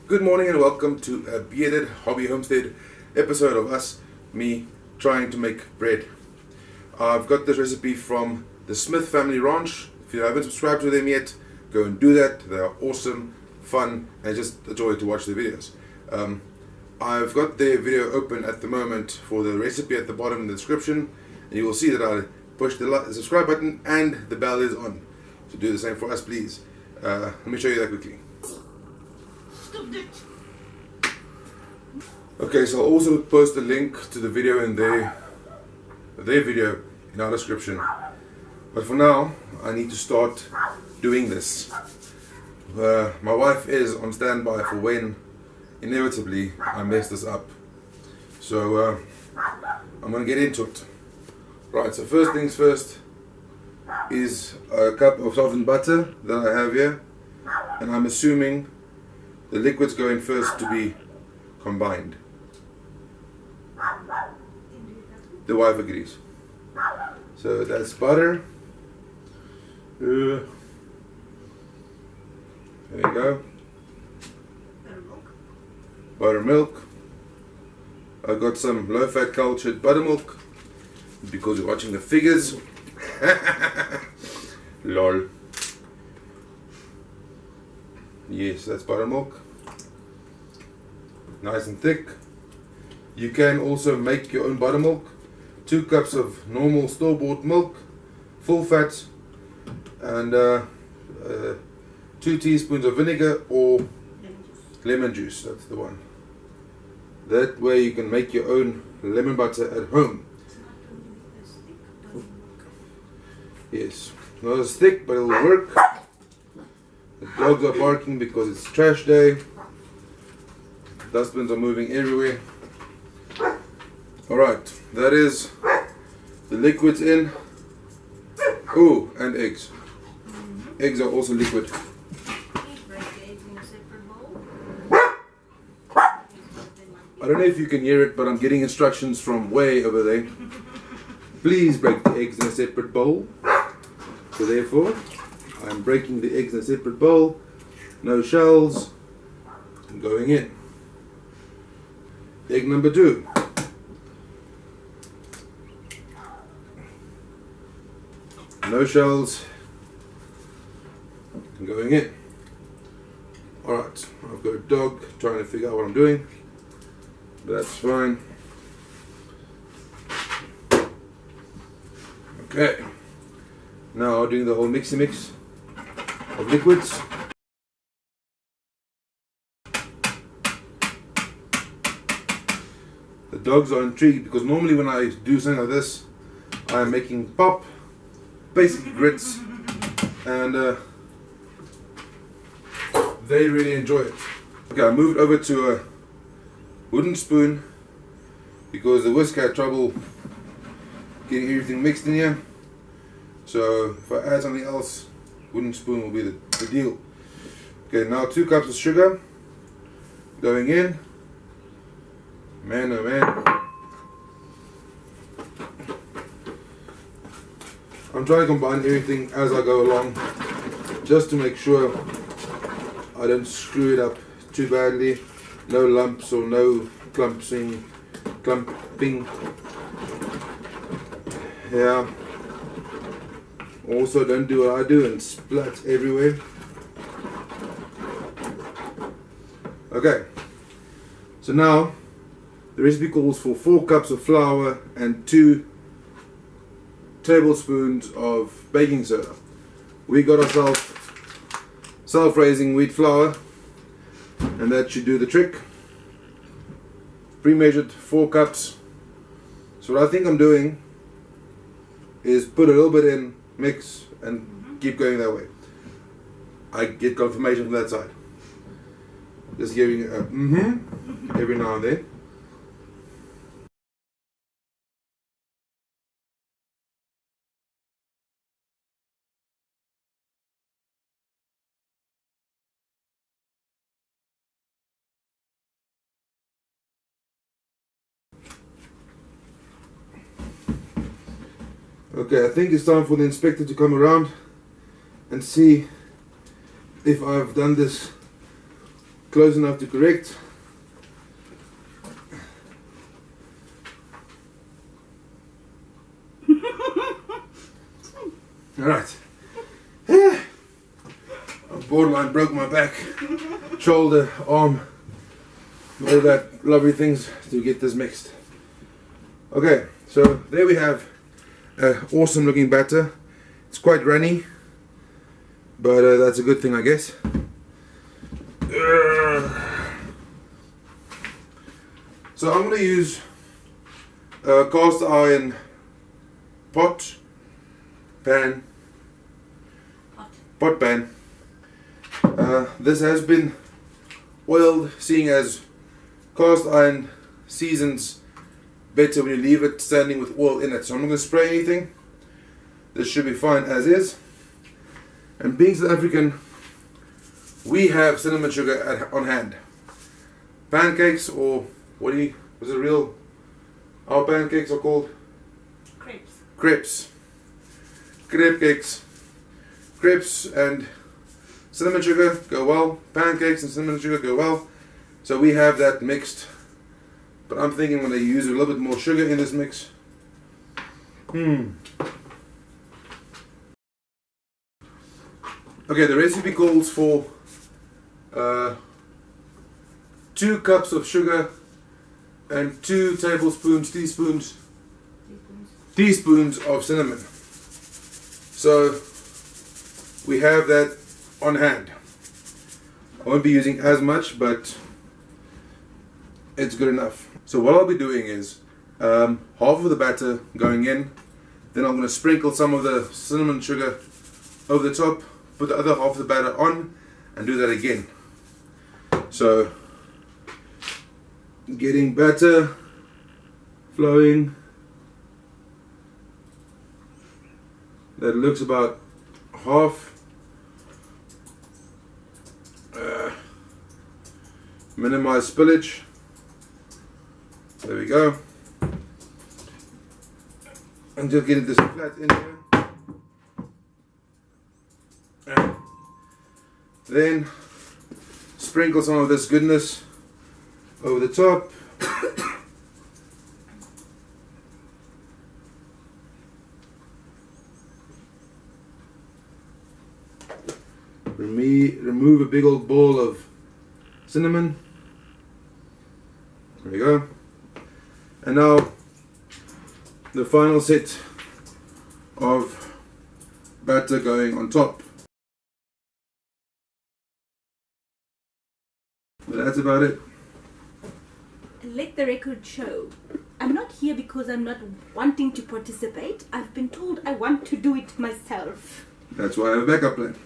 Good morning and welcome to a bearded hobby homestead episode of me trying to make bread. I've got this recipe from the Smith family ranch. If you haven't subscribed to them yet, go and do that. They are awesome, fun, and just a joy to watch their videos. I've got their video open at the moment for the recipe at the bottom in the description, and you will see that I push the subscribe button and the bell is on. So do the same for us, please. Let me show you that quickly. Okay, so I'll also post a link to the video in their video in our description. But for now, I need to start doing this. My wife is on standby for when inevitably I mess this up. So I'm going to get into it. Right, so first things first is a cup of softened butter that I have here. And I'm assuming the liquid's going first to be combined. The wife agrees. So that's butter. There you go. Buttermilk. I've got some low-fat cultured buttermilk because you're watching the figures. Lol. Yes, that's buttermilk. Nice and thick. You can also make your own buttermilk. 2 cups of normal store-bought milk, full fat, and 2 teaspoons of vinegar or lemon juice. That's the one. That way you can make your own lemon butter at home. Yes, not as thick, but it'll work. The dogs are barking because it's trash day. Dustbins are moving everywhere. Alright, that is the liquids in. Oh, and eggs. Eggs are also liquid. I don't know if you can hear it, but I'm getting instructions from way over there. Please break the eggs in a separate bowl. So therefore, I'm breaking the eggs in a separate bowl. No shells. Going in. Egg number 2. No shells. Going in. Alright, I've got a dog trying to figure out what I'm doing. But that's fine. Okay. Now doing the whole mixy mix of liquids. The dogs are intrigued because normally when I do something like this, I'm making pop, basically grits, and they really enjoy it. Okay, I moved over to a wooden spoon because the whisk had trouble getting everything mixed in here. So if I add something else, wooden spoon will be the deal. Okay, now 2 cups of sugar going in. Man, oh man. I'm trying to combine everything as I go along, just to make sure I don't screw it up too badly. No lumps or no clumping. Yeah. Also, don't do what I do and splat everywhere. Okay. So now, the recipe calls for 4 cups of flour and 2 tablespoons of baking soda. We got ourselves self-raising wheat flour, and that should do the trick. Pre-measured 4 cups. So what I think I'm doing is put a little bit in, mix, and keep going that way. I get confirmation from that side. Just giving a every now and then. Okay, I think it's time for the inspector to come around and see if I've done this close enough to correct. Alright. I borderline broke my back, shoulder, arm, all that lovely things to get this mixed. Okay, so there we have an awesome looking batter. It's quite runny, but that's a good thing, I guess. So I'm going to use a cast iron pot pan. This has been oiled, seeing as cast iron seasons better when you leave it standing with oil in it. So I'm not going to spray anything. This should be fine as is. And being South African, we have cinnamon sugar on hand. Pancakes, or what was it real? Our pancakes are called? Crepes. Crepes. Crepe cakes. Crepes and cinnamon sugar go well. Pancakes and cinnamon sugar go well. So we have that mixed. But I'm thinking when I use a little bit more sugar in this mix. Okay, the recipe calls for 2 cups of sugar and 2 teaspoons of cinnamon. So we have that on hand. I won't be using as much, but it's good enough. So what I'll be doing is half of the batter going in, then I'm going to sprinkle some of the cinnamon sugar over the top, put the other half of the batter on, and do that again. So getting batter flowing. That looks about half. Minimize spillage. There we go. And just get this flat in here. And then sprinkle some of this goodness over the top. Remove a big old ball of cinnamon. There we go. And now the final set of batter going on top. But that's about it. Let the record show, I'm not here because I'm not wanting to participate. I've been told I want to do it myself. That's why I have a backup plan.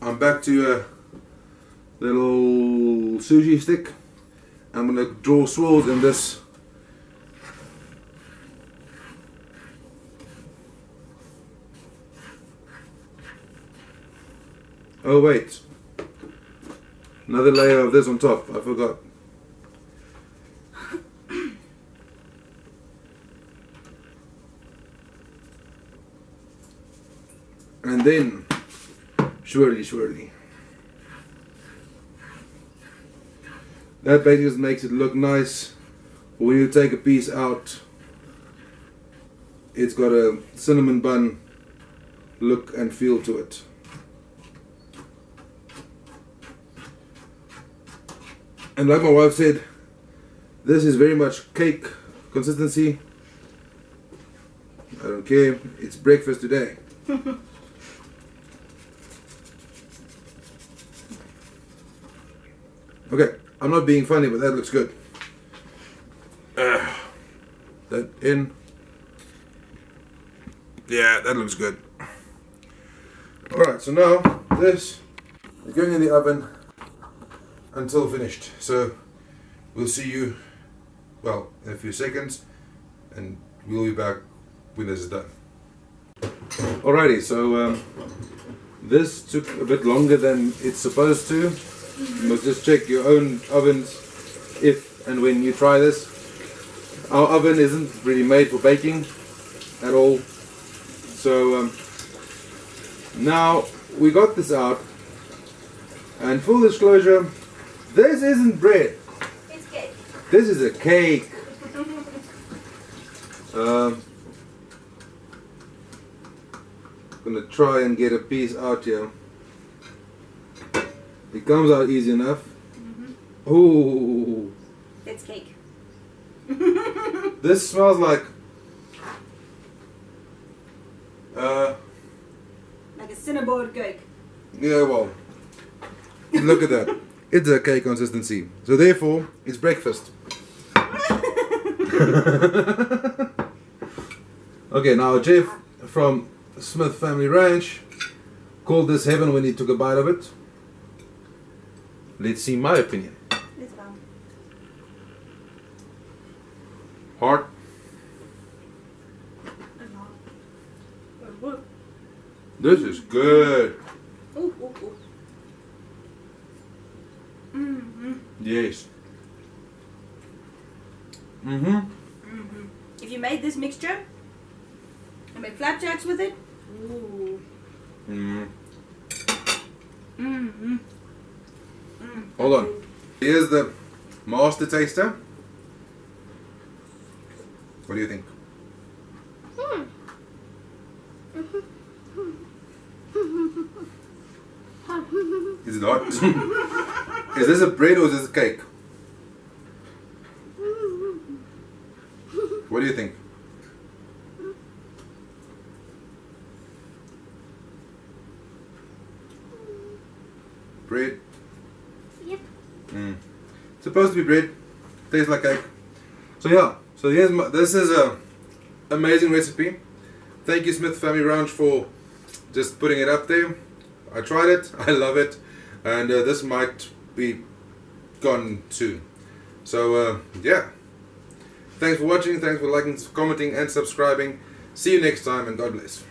I'm back to a little sushi stick. I'm going to draw swirls in this. Oh wait, another layer of this on top, I forgot. And then swirly. That basically just makes it look nice. When you take a piece out, it's got a cinnamon bun look and feel to it. And like my wife said, this is very much cake consistency. I don't care, it's breakfast today. Okay, I'm not being funny, but that looks good. That in. Yeah, that looks good. Alright, so now this is going in the oven until finished. So we'll see you, well, in a few seconds, and we'll be back when this is done. Alrighty, so this took a bit longer than it's supposed to. You must just check your own ovens if and when you try this. Our oven isn't really made for baking at all. So now we got this out, and full disclosure, this isn't bread. It's cake. This is a cake. Gonna try and get a piece out here. It comes out easy enough. Ooh. It's cake. This smells like a cinnamon cake. yeah, well, look at that. It's a cake consistency. So therefore, it's breakfast. Okay, now Jeff from Smith Family Ranch called this heaven when he took a bite of it. Let's see my opinion. It's fine. Hard. This is good. Ooh, ooh, ooh. Yes. If you made this mixture and made flapjacks with it, ooh. Hold on. Here's the master taster. What do you think? Is it hot? Is this a bread or is this a cake? What do you think? Bread? Yep. Supposed to be bread. Tastes like cake. So yeah. So here's this is a amazing recipe. Thank you, Smith Family Ranch, for just putting it up there. I tried it. I love it, and this might be gone soon. So yeah. Thanks for watching. Thanks for liking, commenting, and subscribing. See you next time, and God bless.